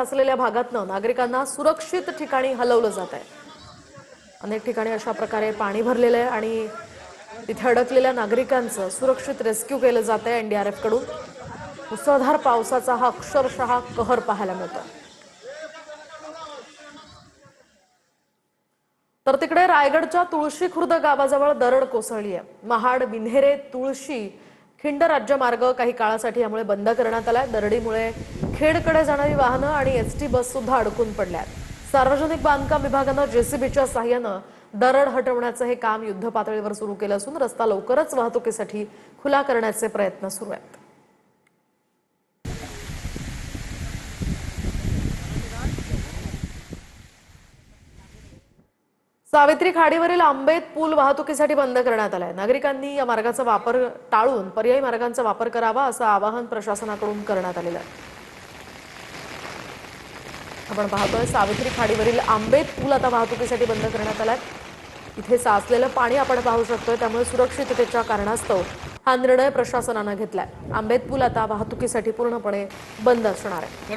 असलेल्या भागातनं नागरिकांना सुरक्षित ठिकाणी हलवलं जात आहे। अनेक ठिकाणी अशा प्रकारे पाणी भरलेलं आहे आणि तिथे अडकलेल्या नागरिकांचं सुरक्षित रेस्क्यू केलं जात आहे एनडीआरएफ कडून। मुसळधार पावसाचा हा अक्षरशः कहर पाहायला मिळतो। तर तिकडे रायगडच्या तुळशी खुर्द गावाजवळ दरड कोसळली आहे। महाड बिन्हेरे तुळशी खिंड राज्य मार्ग काही काळासाठी यामुळे बंद करण्यात आलाय। दरडीमुळे खेडकडे जाणारी वाहनं आणि एसटी बस सुद्धा अडकून पडल्या आहेत। सार्वजनिक बांधकाम विभागानं जेसीबीच्या सहाय्यानं दरड हटवण्याचं हे काम युद्धपातळीवर सुरू केलं असून रस्ता लवकरच वाहतुकीसाठी खुला करण्याचे प्रयत्न सुरू आहेत। सावित्री खाडीवरील आंबेत पूल वाहतुकीसाठी बंद करण्यात आलाय। नागरिकांनी या मार्गाचा वापर टाळून पर्यायी मार्गांचा वापर करावा असं आवाहन प्रशासनाकडून करण्यात आलेलं आहे। आपण पाहतोय सावित्री खाडीवरील आंबेत पूल आता वाहतुकीसाठी बंद करण्यात आलाय। इथे साचलेलं पाणी आपण पाहू शकतोय, त्यामुळे सुरक्षिततेच्या कारणास्तव हा निर्णय प्रशासनाने घेतलाय। आंबेत पूल आता वाहतुकीसाठी पूर्णपणे बंद असणार आहे।